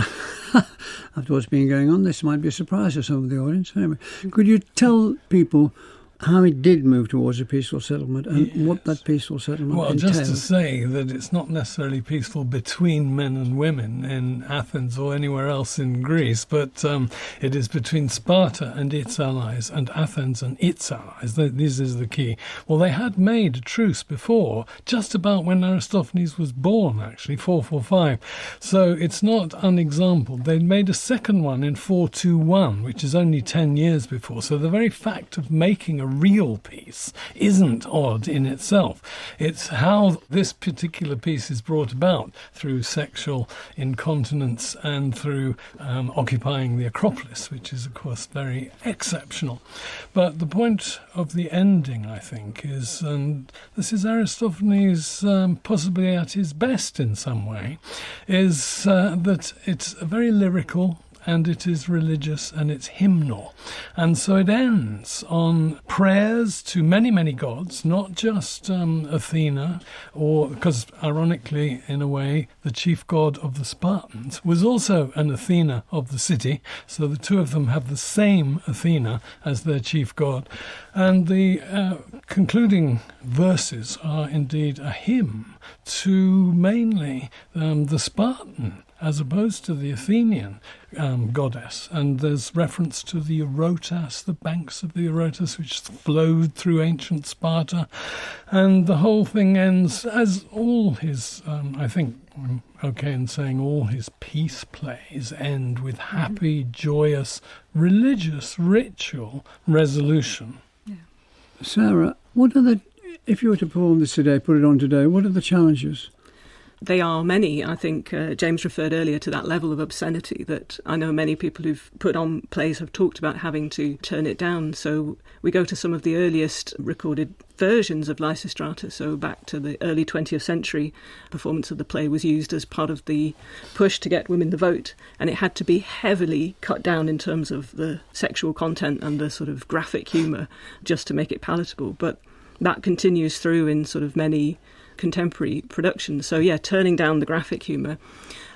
after what's been going on, this might be a surprise to some of the audience, anyway, could you tell people how it did move towards a peaceful settlement and what that peaceful settlement entailed? Just to say that it's not necessarily peaceful between men and women in Athens or anywhere else in Greece, but it is between Sparta and its allies and Athens and its allies. This is the key. Well, they had made a truce before, just about when Aristophanes was born, actually, 445. So it's not unexampled. They made a second one in 421, which is only 10 years before. So the very fact of making a real piece isn't odd in itself. It's how this particular piece is brought about through sexual incontinence and through occupying the Acropolis, which is, of course, very exceptional. But the point of the ending, I think, is, and this is Aristophanes possibly at his best in some way, is that it's a very lyrical, and it is religious, and it's hymnal. And so it ends on prayers to many, many gods, not just Athena, or because, ironically, in a way, the chief god of the Spartans was also an Athena of the city, so the two of them have the same Athena as their chief god. And the concluding verses are indeed a hymn to mainly the Spartan, as opposed to the Athenian goddess. And there's reference to the Eurotas, the banks of the Eurotas, which flowed through ancient Sparta. And the whole thing ends, as all his, I think I'm okay in saying all his peace plays end with happy, joyous, religious ritual resolution. Yeah. Sarah, if you were to perform this today, put it on today, what are the challenges? They are many. I think James referred earlier to that level of obscenity that I know many people who've put on plays have talked about having to turn it down. So we go to some of the earliest recorded versions of Lysistrata. So back to the early 20th century, performance of the play was used as part of the push to get women the vote. And it had to be heavily cut down in terms of the sexual content and the sort of graphic humour just to make it palatable. But that continues through in sort of many contemporary productions. So yeah, turning down the graphic humour.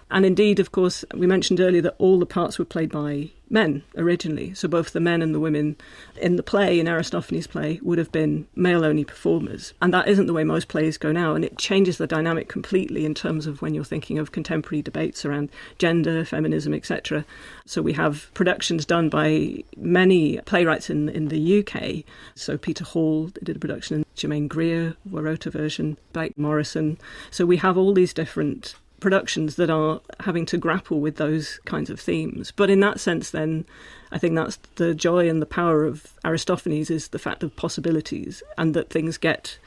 And indeed, of course, we mentioned earlier that all the parts were played by men originally. So both the men and the women in the play, in Aristophanes' play, would have been male-only performers. And that isn't the way most plays go now. And it changes the dynamic completely in terms of when you're thinking of contemporary debates around gender, feminism, etc. So we have productions done by many playwrights in the UK. So Peter Hall did a production, and Germaine Greer wrote a version, Blake Morrison. So we have all these different productions that are having to grapple with those kinds of themes. But in that sense, then, I think that's the joy and the power of Aristophanes, is the fact of possibilities, and that things get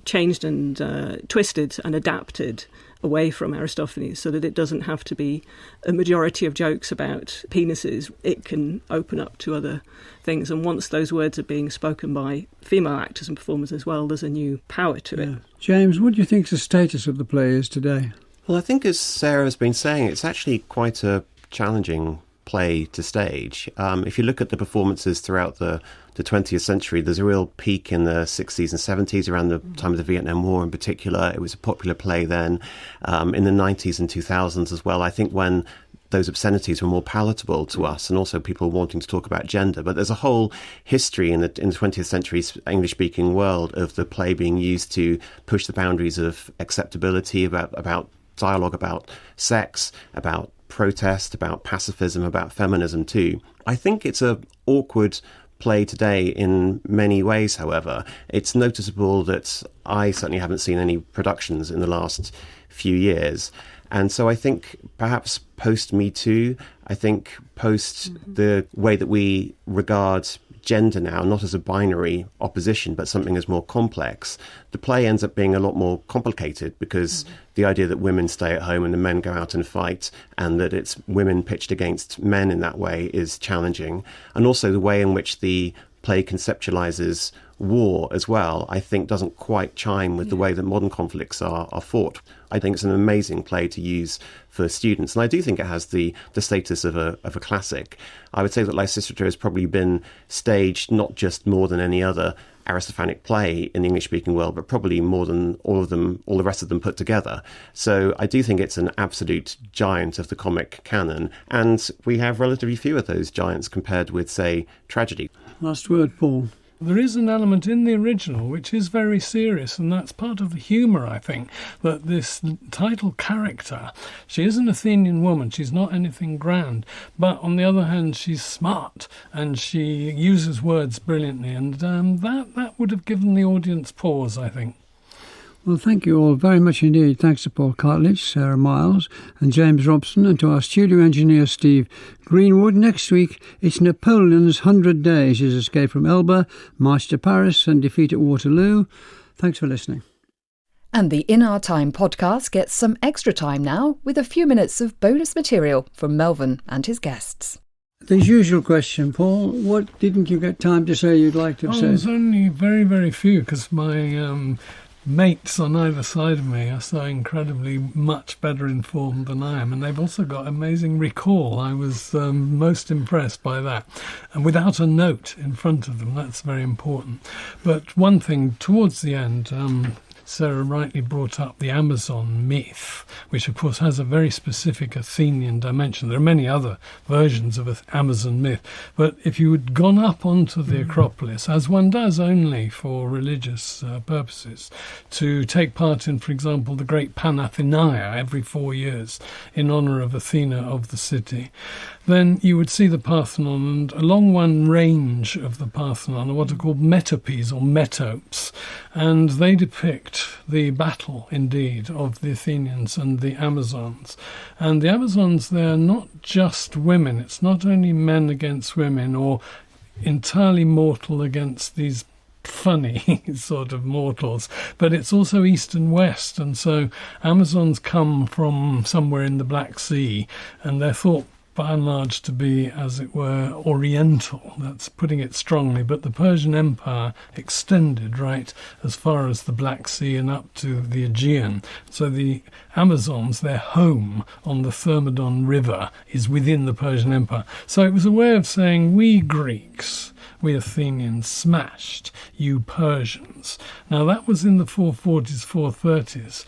changed and twisted and adapted away from Aristophanes, so that it doesn't have to be a majority of jokes about penises. It can open up to other things. And once those words are being spoken by female actors and performers as well, there's a new power to it. James, what do you think the status of the play is today? Well, I think, as Sarah has been saying, it's actually quite a challenging play to stage. If you look at the performances throughout the 20th century, there's a real peak in the 60s and 70s, around the time of the Vietnam War in particular. It was a popular play then. In the 90s and 2000s as well, I think, when those obscenities were more palatable to us, and also people wanting to talk about gender. But there's a whole history in the 20th century English-speaking world of the play being used to push the boundaries of acceptability, about dialogue about sex, about protest, about pacifism, about feminism too. I think it's a awkward play today in many ways, however. It's noticeable that I certainly haven't seen any productions in the last few years. And so I think perhaps post Me Too, I think post the way that we regard gender now, not as a binary opposition, but something as more complex, the play ends up being a lot more complicated, because the idea that women stay at home and the men go out and fight, and that it's women pitched against men in that way, is challenging. And also the way in which the play conceptualizes war as well, I think, doesn't quite chime with the way that modern conflicts are fought. I think it's an amazing play to use for students, and I do think it has the status of a classic. I would say that Lysistrata has probably been staged not just more than any other Aristophanic play in the English-speaking world, but probably more than all the rest of them put together. So I do think it's an absolute giant of the comic canon, and we have relatively few of those giants compared with, say, tragedy. Last word, Paul. There is an element in the original which is very serious, and that's part of the humour, I think, that this title character, she is an Athenian woman, she's not anything grand, but on the other hand she's smart and she uses words brilliantly, and that would have given the audience pause, I think. Well, thank you all very much indeed. Thanks to Paul Cartledge, Sarah Miles and James Robson, and to our studio engineer Steve Greenwood. Next week, it's Napoleon's 100 Days, his escape from Elba, march to Paris and defeat at Waterloo. Thanks for listening. And the In Our Time podcast gets some extra time now, with a few minutes of bonus material from Melvin and his guests. The usual question, Paul, what didn't you get time to say you'd like to have said? There's only very, very few, because my mates on either side of me are so incredibly much better informed than I am, and they've also got amazing recall. I was most impressed by that, and without a note in front of them, that's very important. But one thing towards the end, Sarah rightly brought up the Amazon myth, which of course has a very specific Athenian dimension. There are many other versions of an Amazon myth, but if you had gone up onto the Acropolis, as one does only for religious purposes, to take part in, for example, the great Panathenaea every 4 years in honour of Athena of the city, then you would see the Parthenon, and along one range of the Parthenon are what are called metopes or metopes, and they depict the battle, indeed, of the Athenians and the Amazons. And the Amazons, they're not just women. It's not only men against women or entirely mortal against these funny sort of mortals, but it's also east and west. And so Amazons come from somewhere in the Black Sea, and they're thought by and large to be, as it were, oriental. That's putting it strongly, but the Persian Empire extended right as far as the Black Sea and up to the Aegean. So the Amazons, their home on the Thermodon River, is within the Persian Empire. So it was a way of saying, we Greeks, we Athenians, smashed you Persians. Now that was in the 440s, 430s.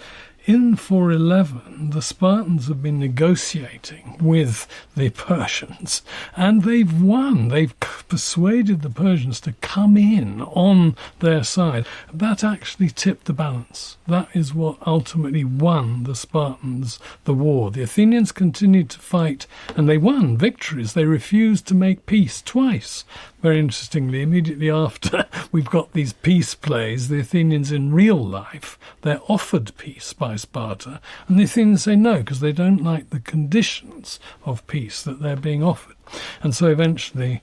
In 411, the Spartans have been negotiating with the Persians, and they've won. They've persuaded the Persians to come in on their side. That actually tipped the balance. That is what ultimately won the Spartans the war. The Athenians continued to fight, and they won victories. They refused to make peace twice. Very interestingly, immediately after we've got these peace plays, the Athenians in real life, they're offered peace by Sparta, and the Athenians say no because they don't like the conditions of peace that they're being offered. And so eventually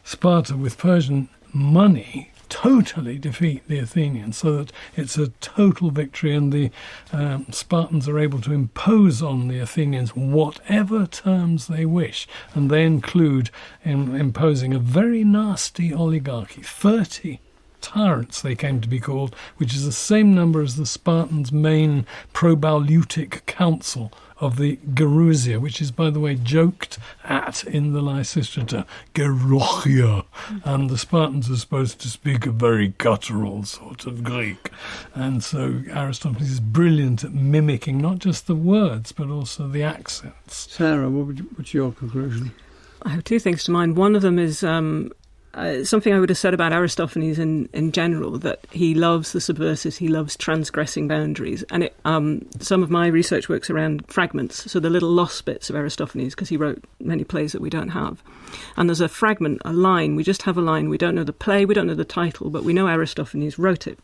Sparta, with Persian money, totally defeat the Athenians, so that it's a total victory, and the Spartans are able to impose on the Athenians whatever terms they wish, and they include imposing a very nasty oligarchy, 30 tyrants they came to be called, which is the same number as the Spartans' main probaulitic council of the Gerousia, which is, by the way, joked at in the Lysistrata, Gerousia. And the Spartans are supposed to speak a very guttural sort of Greek. And so Aristophanes is brilliant at mimicking not just the words, but also the accents. Sarah, what's your conclusion? I have two things to mind. One of them is something I would have said about Aristophanes in general, that he loves the subversives, he loves transgressing boundaries. And some of my research works around fragments, so the little lost bits of Aristophanes, because he wrote many plays that we don't have. And there's a fragment, a line, we just have a line, we don't know the play, we don't know the title, but we know Aristophanes wrote it.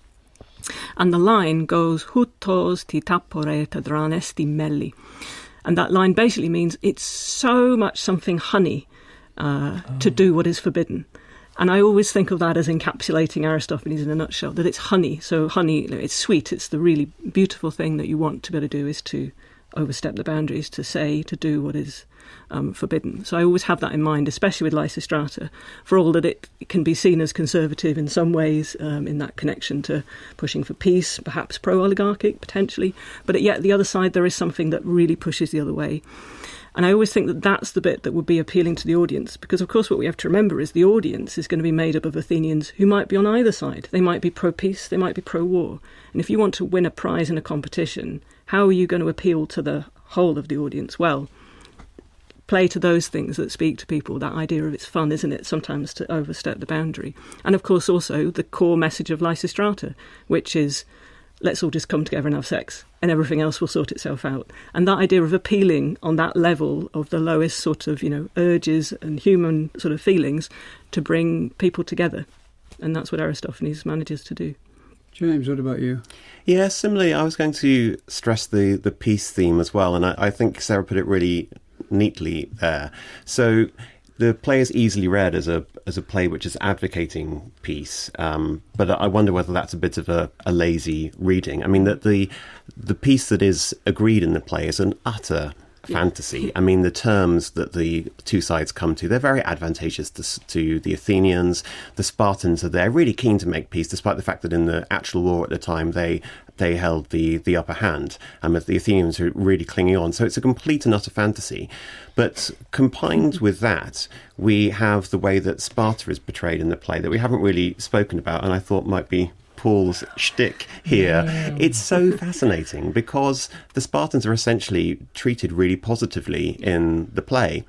And the line goes, Houtos ti tapore tadranesti melli. And that line basically means it's so much something honey to do what is forbidden. And I always think of that as encapsulating Aristophanes in a nutshell, that it's honey. So honey, it's sweet. It's the really beautiful thing that you want to be able to do, is to overstep the boundaries, to say, to do what is forbidden. So I always have that in mind, especially with Lysistrata, for all that it can be seen as conservative in some ways, in that connection to pushing for peace, perhaps pro-oligarchic, potentially. But yet the other side, there is something that really pushes the other way. And I always think that that's the bit that would be appealing to the audience, because, of course, what we have to remember is the audience is going to be made up of Athenians who might be on either side. They might be pro-peace, they might be pro-war. And if you want to win a prize in a competition, how are you going to appeal to the whole of the audience? Well, play to those things that speak to people, that idea of it's fun, isn't it, sometimes to overstep the boundary. And, of course, also the core message of Lysistrata, which is, let's all just come together and have sex, and everything else will sort itself out. And that idea of appealing on that level of the lowest sort of, urges and human sort of feelings to bring people together. And that's what Aristophanes manages to do. James, what about you? Yeah, similarly, I was going to stress the peace theme as well, and I think Sarah put it really neatly there. So the play is easily read as a play which is advocating peace, but I wonder whether that's a bit of a lazy reading. I mean, that the peace that is agreed in the play is an utter fantasy. I mean, the terms that the two sides come to, they're very advantageous to the Athenians. The Spartans are there, really keen to make peace, despite the fact that in the actual war at the time, they held the upper hand, and the Athenians are really clinging on. So it's a complete and utter fantasy. But combined with that, we have the way that Sparta is portrayed in the play that we haven't really spoken about, and I thought might be Paul's shtick here. Yeah. It's so fascinating because the Spartans are essentially treated really positively in the play.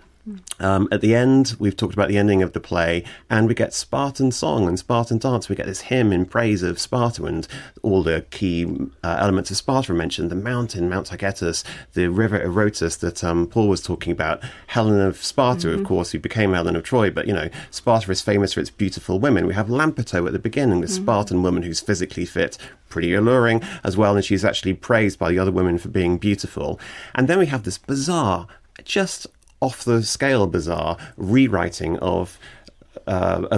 At the end, we've talked about the ending of the play, and we get Spartan song and Spartan dance. We get this hymn in praise of Sparta, and all the key elements of Sparta are mentioned. The mountain, Mount Taygetus, the river Eurotas that Paul was talking about, Helen of Sparta, of course, who became Helen of Troy. But, Sparta is famous for its beautiful women. We have Lampeto at the beginning, this Spartan woman who's physically fit, pretty alluring as well, and she's actually praised by the other women for being beautiful. And then we have this bizarre, just off-the-scale bizarre rewriting of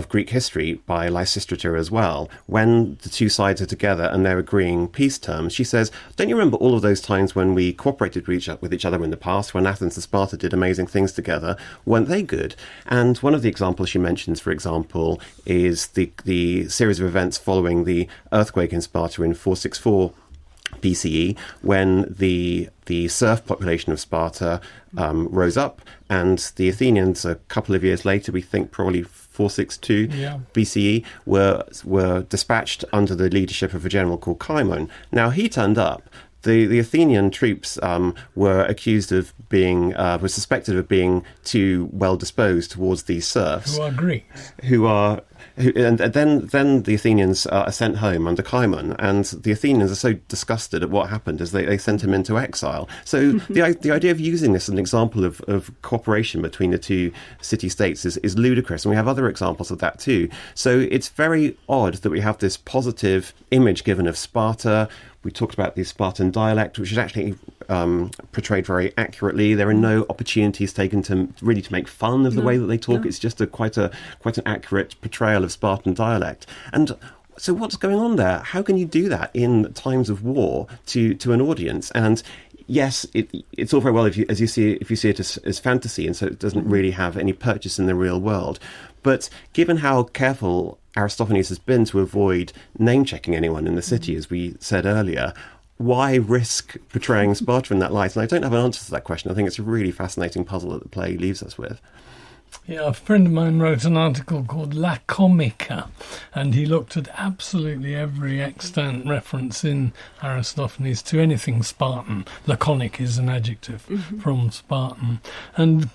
Greek history by Lysistrata as well. When the two sides are together and they're agreeing peace terms, she says, don't you remember all of those times when we cooperated with each other in the past, when Athens and Sparta did amazing things together? Weren't they good? And one of the examples she mentions, for example, is the series of events following the earthquake in Sparta in 464 BCE, when the serf population of Sparta rose up, and the Athenians, a couple of years later, we think probably 462 BCE, were dispatched under the leadership of a general called Cimon. Now, he turned up. The Athenian troops were accused of were suspected of being too well disposed towards these serfs, who are Greeks, and then the Athenians are sent home under Cimon, and the Athenians are so disgusted at what happened as they sent him into exile. So the idea of using this as an example of cooperation between the two city-states is ludicrous, and we have other examples of that too. So it's very odd that we have this positive image given of Sparta. We talked about the Spartan dialect, which is actually portrayed very accurately. There are no opportunities taken to make fun of the way that they talk. It's just quite an accurate portrayal of Spartan dialect. And so what's going on there? How can you do that in times of war to an audience? And yes, it's all very well if you see it as fantasy, and so it doesn't really have any purchase in the real world. But given how careful Aristophanes has been to avoid name-checking anyone in the city, as we said earlier, why risk portraying Sparta in that light? And I don't have an answer to that question. I think it's a really fascinating puzzle that the play leaves us with. Yeah, a friend of mine wrote an article called La Comica, and he looked at absolutely every extant reference in Aristophanes to anything Spartan. Laconic is an adjective from Spartan, and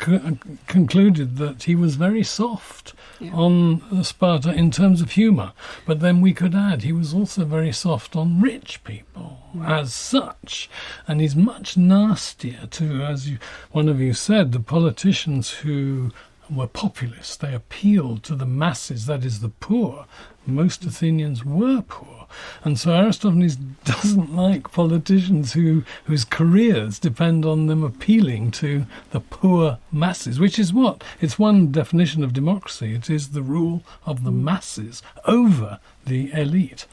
concluded that he was very soft on Sparta in terms of humour. But then we could add he was also very soft on rich people as such, and he's much nastier to, as one of you said, the politicians who were populist. They appealed to the masses, that is the poor. Most Athenians were poor. And so Aristophanes doesn't like politicians whose careers depend on them appealing to the poor masses, which is what? It's one definition of democracy. It is the rule of the masses over the elite.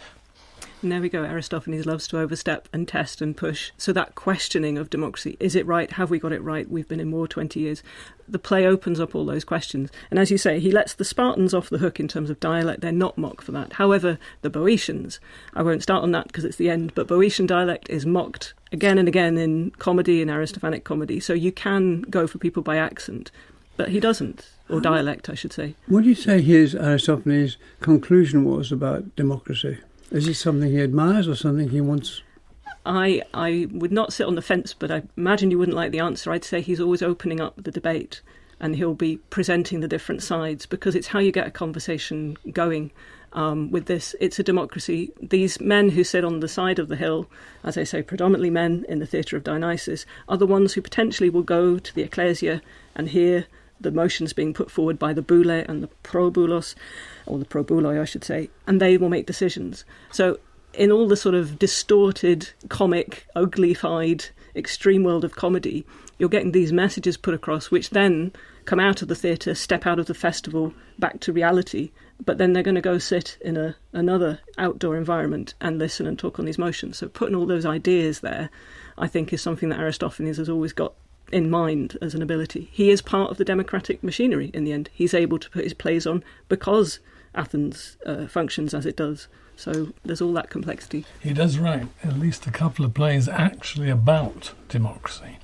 And there we go. Aristophanes loves to overstep and test and push. So that questioning of democracy, is it right? Have we got it right? We've been in war 20 years. The play opens up all those questions. And as you say, he lets the Spartans off the hook in terms of dialect. They're not mocked for that. However, the Boeotians, I won't start on that because it's the end, but Boeotian dialect is mocked again and again in comedy, in Aristophanic comedy. So you can go for people by accent, but he doesn't, or dialect, I should say. What do you say his Aristophanes' conclusion was about democracy? Is it something he admires or something he wants? I would not sit on the fence, but I imagine you wouldn't like the answer. I'd say he's always opening up the debate, and he'll be presenting the different sides, because it's how you get a conversation going. With this, it's a democracy. These men who sit on the side of the hill, as I say, predominantly men in the theatre of Dionysus, are the ones who potentially will go to the ecclesia and hear the motions being put forward by the boule and the proboulos, or the probouloi, I should say, and they will make decisions. So in all the sort of distorted, comic, uglified, extreme world of comedy, you're getting these messages put across, which then come out of the theatre, step out of the festival, back to reality, but then they're going to go sit in another outdoor environment and listen and talk on these motions. So putting all those ideas there, I think, is something that Aristophanes has always got in mind as an ability. He is part of the democratic machinery in the end. He's able to put his plays on because Athens functions as it does. So there's all that complexity. He does write at least a couple of plays actually about democracy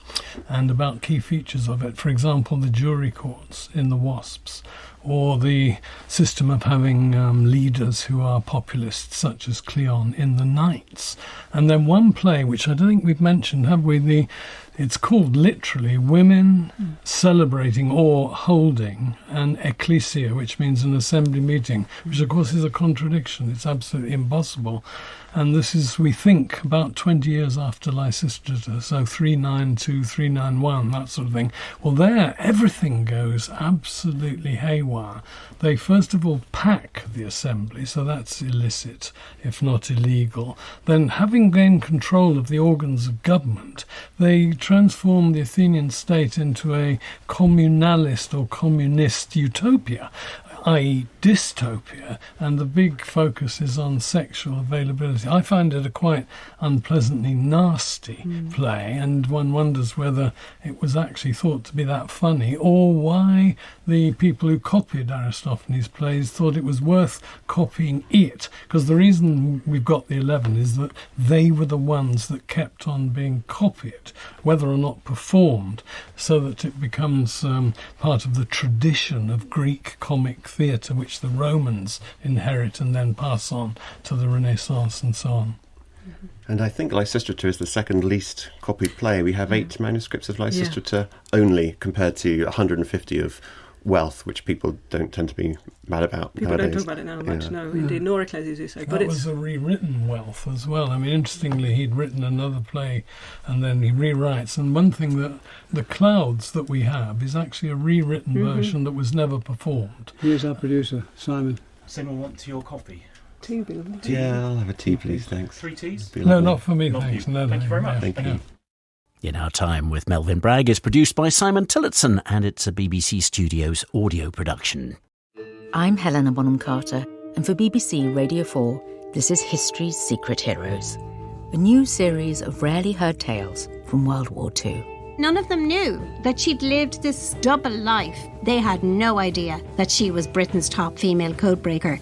and about key features of it. For example, the jury courts in the Wasps, or the system of having leaders who are populists, such as Cleon in the Knights. And then one play, which I don't think we've mentioned, have we? It's called literally Women Celebrating or Holding an Ecclesia, which means an assembly meeting, which of course is a contradiction. It's absolutely impossible. And this is, we think, about 20 years after Lysistrata, so 392, 391, that sort of thing. Well, there, everything goes absolutely haywire. They first of all pack the assembly, so that's illicit, if not illegal. Then, having gained control of the organs of government, they transform the Athenian state into a communalist or communist utopia, i.e. dystopia, and the big focus is on sexual availability. I find it a quite unpleasantly nasty play, and one wonders whether it was actually thought to be that funny, or why the people who copied Aristophanes' plays thought it was worth copying it, because the reason we've got the 11 is that they were the ones that kept on being copied, whether or not performed, so that it becomes part of the tradition of Greek comic theatre, which the Romans inherit and then pass on to the Renaissance and so on. And I think Lysistrata is the second least copied play. We have 8 manuscripts of Lysistrata only, compared to 150 of Wealth, which people don't tend to be mad about people nowadays. Don't talk about it now much, no, indeed, nor Ecclesiazuso. But it was a rewritten Wealth as well. I mean, interestingly, he'd written another play and then he rewrites. And one thing that the Clouds that we have is actually a rewritten version that was never performed. Here's our producer, Simon. Simon, want your coffee? tea would be lovely. Yeah, I'll have a tea, please, thanks. 3 teas? No, not for me, thanks. No, Thank you very much. Thank you. In Our Time with Melvyn Bragg is produced by Simon Tillotson, and it's a BBC Studios audio production. I'm Helena Bonham Carter, and for BBC Radio 4, this is History's Secret Heroes, a new series of rarely heard tales from World War II. None of them knew that she'd lived this double life. They had no idea that she was Britain's top female codebreaker.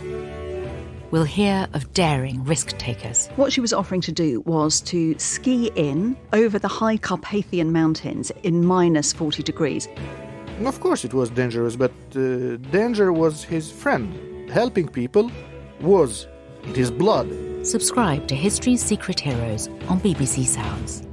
We'll hear of daring risk-takers. What she was offering to do was to ski in over the high Carpathian mountains in minus 40 degrees. Of course it was dangerous, but danger was his friend. Helping people was in his blood. Subscribe to History's Secret Heroes on BBC Sounds.